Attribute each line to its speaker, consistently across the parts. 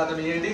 Speaker 1: ప్రసాదం ఇవ్వండి.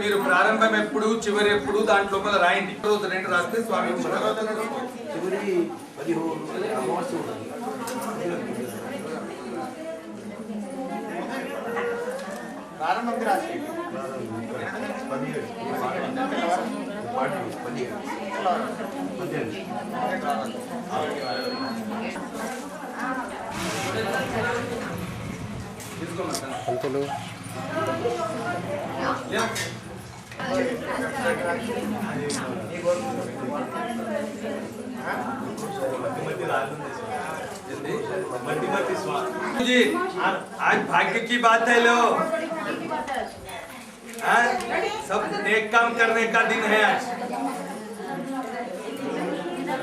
Speaker 1: మీరు ప్రారంభం ఎప్పుడు చివరి ఎప్పుడు దాంట్లో రాయండి. రోజు 2 రాస్తే స్వామి చివరి 15 అమావాస్య ఉంటుంది. ప్రారంభం రాసి తీసుకోమంటారు. जी आज भाग्य की बात है लो, सब नेक काम करने का दिन है आज।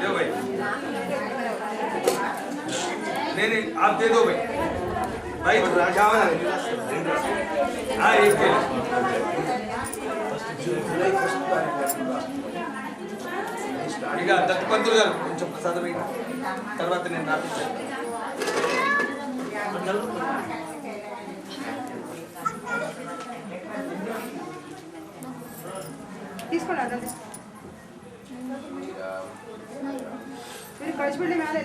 Speaker 1: दो भाई, नहीं आप दे दो भाई क्या होना। हाँ एक ఇక దత్తపంతులు గారు కొంచెం ప్రసాదం తర్వాత నేను రాపించాను.
Speaker 2: తీసుకోండి మీరు కలిసిపెట్టి మేళ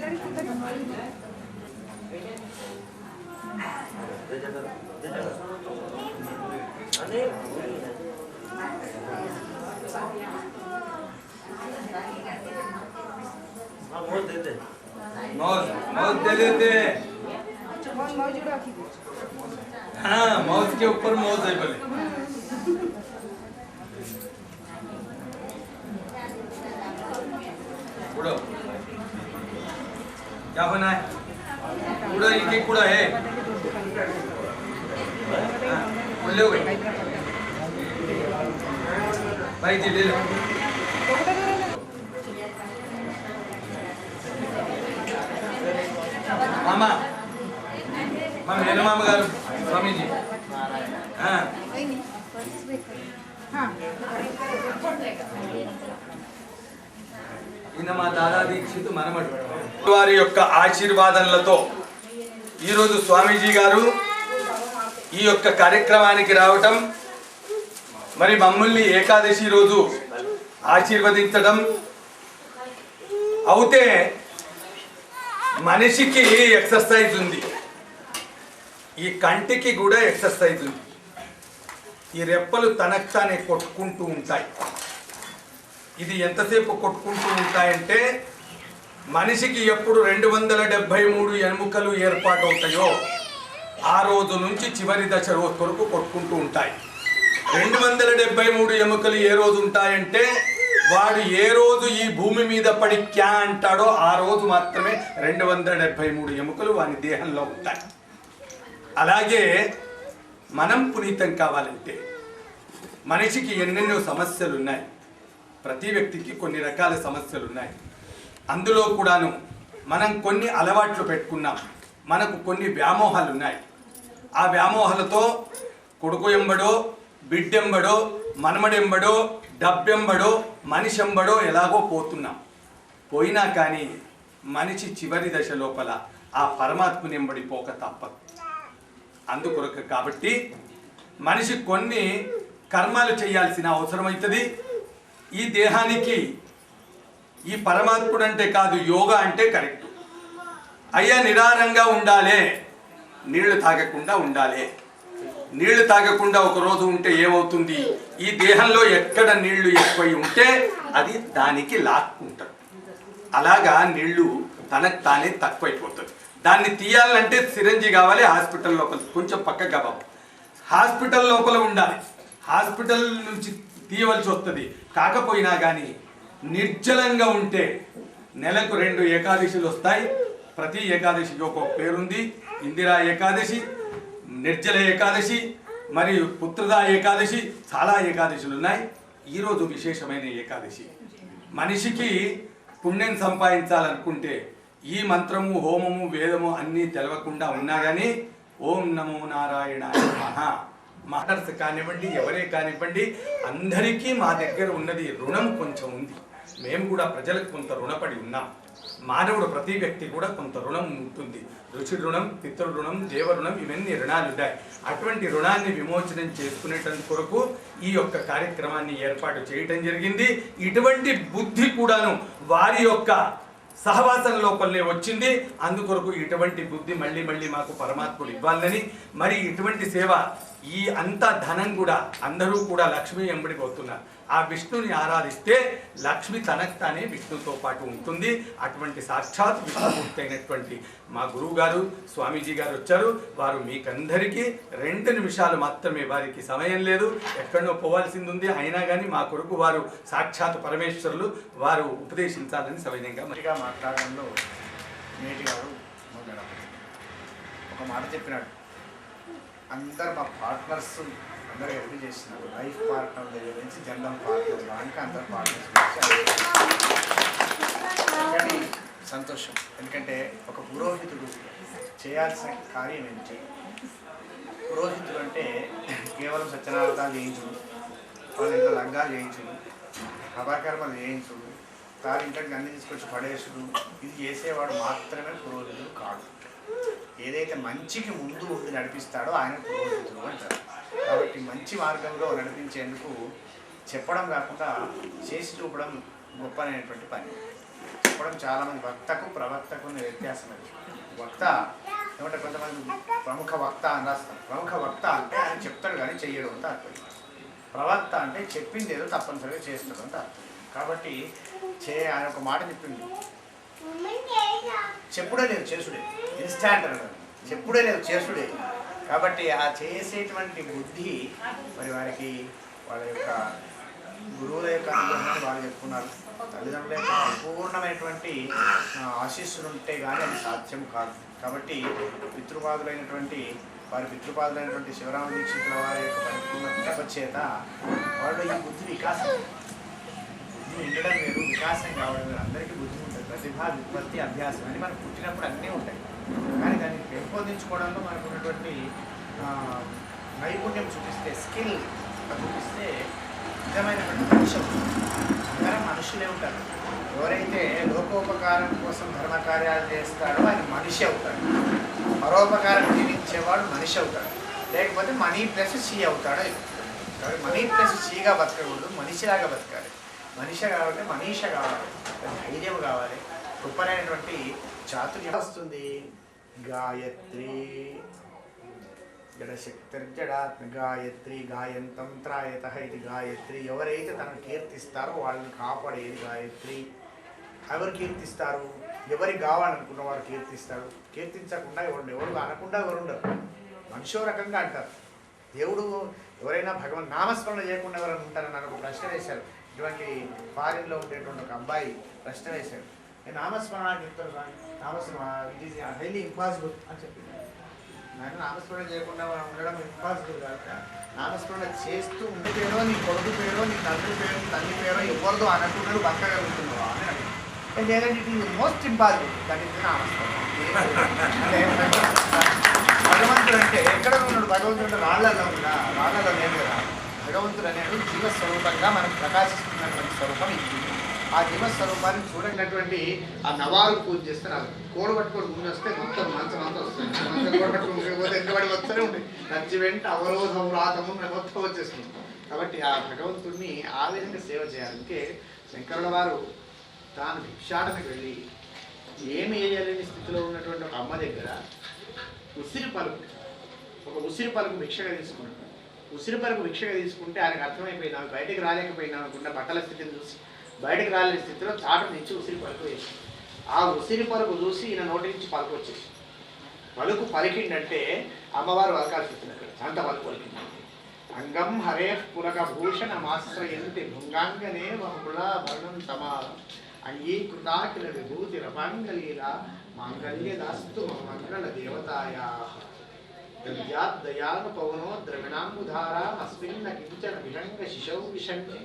Speaker 1: मौज दे देते। हाँ मौज के ऊपर मौज है बोले। उड़ो क्या बना है? उड़ो एक कूड़ा है। उड़ लो भाई जी ले लो। मामा మా మేనమామ గారు స్వామీజీ ఈయన మా దాదా దీక్షిత్ మనమడు. వారి యొక్క ఆశీర్వాదాలతో ఈరోజు స్వామీజీ గారు ఈ యొక్క కార్యక్రమానికి రావటం, మరి మమ్మల్ని ఏకాదశి రోజు ఆశీర్వదించడం అవుతే మనిషికి ఎక్సర్సైజ్ ఉంది, ఈ కంటికి కూడా ఎక్సర్సైజ్ ఉంది. ఈ రెప్పలు తనకు తానే కొట్టుకుంటూ ఉంటాయి. ఇది ఎంతసేపు కొట్టుకుంటూ ఉంటాయంటే మనిషికి ఎప్పుడు 273 ఎముకలు ఏర్పాటవుతాయో ఆ రోజు నుంచి చివరి దశ రోజు వరకు కొట్టుకుంటూ ఉంటాయి. 273 ఎముకలు ఏ రోజు ఉంటాయంటే వాడు ఏ రోజు ఈ భూమి మీద పడి క్యా అంటాడో ఆ రోజు మాత్రమే 273 ఎముకలు వాని దేహంలో ఉంటాయి. అలాగే మనం పునీతం కావాలంటే మనిషికి ఎన్నెన్నో సమస్యలు ఉన్నాయి. ప్రతి వ్యక్తికి కొన్ని రకాల సమస్యలు ఉన్నాయి. అందులో కూడాను మనం కొన్ని అలవాట్లు పెట్టుకున్నాం. మనకు కొన్ని వ్యామోహాలు ఉన్నాయి. ఆ వ్యామోహాలతో కొడుకు ఎంబడో, బిడ్డెంబడో, మనమడెంబడో, డబ్బెంబడో, మనిషి ఎంబడో ఎలాగో పోతున్నాం. పోయినా కానీ మనిషి చివరి దశ లోపల ఆ పరమాత్మని ఎంబడి పోక తప్పదు. అందుకొరకు కాబట్టి మనిషి కొన్ని కర్మాలు చేయాల్సిన అవసరం అవుతుంది. ఈ దేహానికి ఈ పరమాత్ముడు అంటే కాదు, యోగా అంటే కరెక్ట్. అయ్యా నిరారంగా ఉండాలి, నీళ్లు తాగకుండా ఉండాలి. నీళ్లు తాగకుండా ఒకరోజు ఉంటే ఏమవుతుంది? ఈ దేహంలో ఎక్కడ నీళ్లు ఎక్కువై ఉంటే అది దానికి లాక్కుంటుంది. అలాగా నీళ్లు తనకు తానే తక్కువైపోతుంది. దాన్ని తీయాలంటే సిరంజి కావాలి. హాస్పిటల్ లోపల కొంచెం పక్కగా బాబు, హాస్పిటల్ లోపల ఉండాలి. హాస్పిటల్ నుంచి తీయవలసి వస్తుంది. కాకపోయినా కానీ నిర్జలంగా ఉంటే నెలకు 2 ఏకాదశులు వస్తాయి. ప్రతి ఏకాదశికి ఒక్కొక్క పేరుంది. ఇందిరా ఏకాదశి, నిర్జల ఏకాదశి, మరియు పుత్రదా ఏకాదశి, చాలా ఏకాదశులు ఉన్నాయి. ఈరోజు విశేషమైన ఏకాదశి. మనిషికి పుణ్యం సంపాదించాలనుకుంటే ఈ మంత్రము, హోమము, వేదము అన్నీ తెలవకుండా ఉన్నా కానీ ఓం నమో నారాయణాయ నమః మాటర్స్ కానివ్వండి, ఎవరే కానివ్వండి, అందరికీ మా దగ్గర ఉన్నది రుణం కొంచెం ఉంది. మేము కూడా ప్రజలకు కొంత రుణపడి ఉన్నాం. మానవుడు ప్రతి వ్యక్తి కూడా కొంత రుణం ఉంటుంది. రుచి రుణం, పితృ రుణం, దేవ రుణం, ఇవన్నీ రుణాలు ఉన్నాయి. అటువంటి రుణాన్ని విమోచనం చేసుకునేటందుకు కొరకు ఈ యొక్క కార్యక్రమాన్ని ఏర్పాటు చేయటం జరిగింది. ఇటువంటి బుద్ధి కూడాను వారి యొక్క సహవాసం లోపలనే వచ్చింది. అందుకొరకు ఇటువంటి బుద్ధి మళ్ళీ మళ్ళీ మాకు పరమాత్ముడు ఇవ్వాలని, మరి ఇటువంటి సేవ ఈ అంత ధనం కూడా అందరూ కూడా లక్ష్మి ఎంబడి పోతున్నారు. ఆ విష్ణుని ఆరాధిస్తే లక్ష్మి తనకు తానే విష్ణుతో పాటు ఉంటుంది. అటువంటి సాక్షాత్ విష్ణుమూర్తి అయినటువంటి మా గురువు గారు స్వామీజీ గారు వచ్చారు. వారు మీకందరికీ 2 నిమిషాలు మాత్రమే, వారికి సమయం లేదు, ఎక్కడో పోవాల్సింది ఉంది. అయినా కానీ మా కొరకు వారు సాక్షాత్ పరమేశ్వరులు, వారు ఉపదేశించాలని సవినయంగా
Speaker 2: మరిగా మాట్లాడడంలో నేటి గారు ఒక మాట చెప్పినాడు. అందరు మా పార్ట్నర్స్ అందరూ ఎదురు చేస్తున్నారు. లైఫ్ పార్ట్నర్ దగ్గర నుంచి జనరల్ పార్ట్నర్ దానికి అందరు పార్ట్నర్స్ కానీ సంతోషం. ఎందుకంటే ఒక పురోహితుడు చేయాల్సిన కార్యం ఏంటి? పురోహితుడు అంటే కేవలం సత్యనారాయణాలు చేయించుడు, వాళ్ళ ఇంట్లో లగ్గాలు చేయించుడు, అభాకర్మలు చేయించుడు, తాను ఇంట్లోకి అన్ని తీసుకొచ్చి పడేసుడు, ఇది చేసేవాడు మాత్రమే పురోహితుడు కాదు. ఏదైతే మంచికి ముందు ఉండి నడిపిస్తాడో ఆయన పురోహితుడు అంటారు. కాబట్టి మంచి మార్గంలో నడిపించేందుకు చెప్పడం కాకుండా చేసి చూపడం గొప్ప అనేటువంటి పని. చెప్పడం చాలామంది వక్తకు ప్రవక్తకు ఉన్న వ్యత్యాసం. అది వక్త ఏమంటే కొంతమంది ప్రముఖ వక్త అని రాస్తారు. ప్రముఖ వక్త అంటే ఆయన చెప్తాడు కానీ చెయ్యడం అంతా అర్థం. ప్రవక్త అంటే చెప్పింది ఏదో తప్పనిసరిగా చేస్తాడు అంత అర్థం. కాబట్టి ఆయన ఒక మాట చెప్పింది, చెప్పుడే లేదు చేసుడే, ఇన్స్టాంట్ అన్నాడు. చెప్పుడే లేదు చేసుడే. కాబట్టి ఆ చేసేటువంటి బుద్ధి మరి వారికి వాళ్ళ యొక్క గురువుల యొక్క అనుగ్రహాన్ని వాళ్ళు చెప్పుకున్నారు. తల్లిదండ్రుల యొక్క సంపూర్ణమైనటువంటి ఆశీస్సులు ఉంటే కానీ అది సాధ్యం కాదు. కాబట్టి పితృపాదులైనటువంటి శివరామ దీక్షితుల వారి యొక్క పరిపూర్ణ కృప చేత వాళ్ళు ఈ బుద్ధి వికాసం, బుద్ధి నిండడం వేరు, వికాసం కావడం వేరు. అందరికీ బుద్ధి ఉంటుంది. ప్రతిభ, విపత్తి, అభ్యాసం అని మనకు పుట్టినప్పుడు అన్నీ ఉంటాయి. కానీ దాన్ని పెంపొందించుకోవడంలో మనకు ఉన్నటువంటి నైపుణ్యం చూపిస్తే, స్కిల్ చూపిస్తే నిజమైనటువంటి మనిషి అవుతుంది. అందరం మనుషులే ఉంటారు. ఎవరైతే లోకోపకారం కోసం ధర్మకార్యాలు చేస్తాడో ఆయన మనిషి అవుతాడు. పరోపకారం జీవించేవాడు మనిషి అవుతాడు. లేకపోతే మనీ ప్లస్ సి అవుతాడు. కాబట్టి మనీ ప్లస్ సిగా బతకకూడదు, మనిషిలాగా బతకాలి. మనిషి కావాలంటే మనీష కావాలి, ధైర్యం కావాలి, గొప్పనైనటువంటి చాతుర్యం వస్తుంది. గాయత్రి జడశక్తిర్జడాత్మ గాయత్రి గాయంతం త్రాయత ఇది గాయత్రి. ఎవరైతే తనను కీర్తిస్తారో వాళ్ళని కాపాడేది గాయత్రి. ఎవరు కీర్తిస్తారు? ఎవరికి కావాలనుకున్న వారు కీర్తిస్తారు. కీర్తించకుండా ఎవరు అనకుండా ఎవరు ఉండరు. మనిషో రకంగా అంటారు. దేవుడు ఎవరైనా భగవన్ నామస్మరణ చేయకుండా ఎవరైనా ఉంటారని నాకు ప్రశ్న వేశారు. ఇటువంటి ఫారిన్లో ఉండేటువంటి ఒక అబ్బాయి ప్రశ్న వేశాడు. నేను నామస్మరణ చెప్తాను, నామస్మరణ ఇట్ ఈస్ హైలీ ఇంపాసిబుల్ అని చెప్పింది. నేను నామస్మరణ చేయకుండా ఉండడం ఇంపాసిబుల్ కాక నామస్మరణ చేస్తూ ఉండి పేరో నీ కొడుకు పేరో నీ తండ్రి పేరు నీ తల్లి పేరో ఎవరిదో అనట్టున్నాడు బతకగలుగుతున్నావా అని అడిగాను. లేదంటే it is most impossible that is నామస్మరణ. అంటే భగవంతుడు అంటే ఎక్కడ ఉన్నాడు? భగవంతుడు అంటే రాళ్లలో ఉందా? రాళ్లలో లేదు కదా. భగవంతుడు అనేది జీవస్వరూపంగా మనకు ప్రకాశిస్తున్నటువంటి స్వరూపం ఇది. ఆ జీవస్వరూపాన్ని చూడనటువంటి ఆ నవారు పూజ చేస్తున్నారు. కోడ పట్టుకొని ముందు వస్తే మొత్తం మంచం అంతా వస్తుంది. మంచం కోడ పట్టుకుని పోతే ఎంతబడి వస్తూనే ఉంటాయి. నచ్చి వెంట అవరోధం రాతము మొత్తం వచ్చేస్తుంది. కాబట్టి ఆ భగవంతుడిని ఆ విధంగా సేవ చేయాలి. అందుకే శంకరుల వారు తాను భిక్షాటనకు వెళ్ళి ఏమి వేయలేని స్థితిలో ఉన్నటువంటి ఒక అమ్మ దగ్గర ఉసిరి పలుకు భిక్షగా తీసుకున్నాడు. ఉసిరి పలుకు భిక్షగా తీసుకుంటే ఆయనకు అర్థమైపోయింది ఆమె బయటకు రాలేకపోయినా అనుకున్న బట్టల స్థితిని చూసి బయటకు రాలేని స్థితిలో చాటు నుంచి ఉసిరి పలుకు వేసింది. ఆ ఉసిరి పలుకు చూసి ఈయన నోటి నుంచి పలుకు వచ్చేసి పలుకు పలికిండంటే అమ్మవారు వలకాల్సి వచ్చింది. అక్కడ అంత పలుకు పలికిందంటే అంగం హరే పులక భూషణ మాశ్రయంతి భృంగాంగనే భరణం సమానం అంగీకృతాఖిల విభూతి రపాంగలీల మాంగళ్యదాస్తు మంగళ దేవతాయా దయాను పవనో ద్రవిణాంబుధారా అస్మిన్న కించన విహంగ శిశౌ విషణ్ణే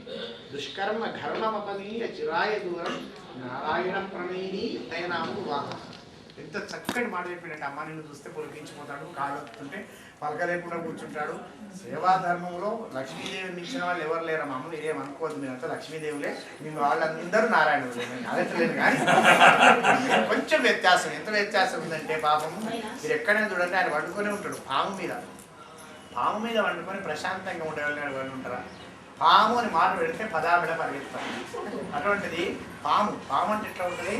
Speaker 2: దుష్కర్మ ఘర్మమపనీయ చిరాయ దూరం నారాయణ ప్రణయిని నయనాంబు వాహ. ఎంత చక్కటి మాట చెప్పినట్టు అమ్మ నిన్ను చూస్తే పొలికించిపోతాడు, కాళ్ళొస్తుంటే పలకలేకుండా కూర్చుంటాడు. సేవా ధర్మంలో లక్ష్మీదేవిని మించిన వాళ్ళు ఎవరు లేరు. మామూలు ఏమనుకోవద్దు, మీరంతా లక్ష్మీదేవులే, మేము వాళ్ళందరూ నారాయణులే. అదట్లేదు కానీ కొంచెం వ్యత్యాసం. ఎంత వ్యత్యాసం ఉందంటే పాపం మీరు ఎక్కడైనా చూడండి ఆయన వండుకొనే ఉంటాడు పాము మీద వండుకొని ప్రశాంతంగా ఉండేవాళ్ళు వాళ్ళు ఉంటారా? పాము అని మాట పెడితే పదాబిడ పరిగెత్తారు. అటువంటిది పాము అంటే ఎట్లా ఉంటుంది?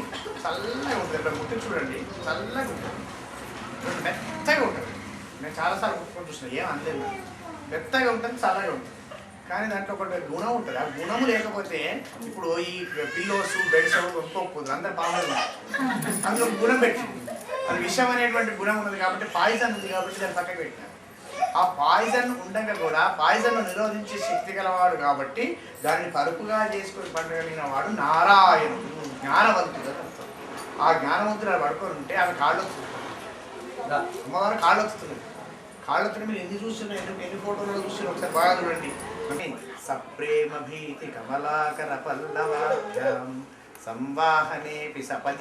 Speaker 2: చల్లగా ఉంటుంది. ఇక్కడ ముట్టి చూడండి, చల్లగా ఉంటుంది, మెత్తగా ఉంటుంది. నేను చాలాసార్లు ముట్టుకొని చూసిన ఏం అందలేదు. మెత్తగా ఉంటుంది, చల్లగా ఉంటుంది. కానీ దాంట్లో ఒకటి గుణం ఉంటుంది. ఆ గుణము లేకపోతే ఇప్పుడు ఈ పిల్లోస్ బెడ్స్ ఒప్పుకోకపోదు, అందరు పాములు అందులో గుణం పెట్టింది. అది విషం అనేటువంటి గుణం ఉన్నది కాబట్టి, పాయిజన్ ఉంది కాబట్టి దాన్ని పక్కకు పెట్టినారు. ఆ పాయిజన్ ఉండగా కూడా పాయిజన్ను నిరోధించే శక్తి గలవాడు కాబట్టి దాన్ని పరుపుగా చేసుకొని పండగలిగిన వాడు నారాయణుడు, జ్ఞానవంతుడు. ఆ జ్ఞానవంతుడు అలా పడుకొని ఉంటే ఆమె కాళ్ళు వస్తుంది. అమ్మవారు కాళ్ళు వస్తుంది. కాళ్ళొత్తుని మీరు ఎన్ని చూస్తున్నారు, ఎన్ని ఫోటోలు చూస్తున్నారు ఒకసారి బాగా చూడండి. సప్రేమ భీతి కమలాకర పల్లవాభ్యాం సంవాహనే సపది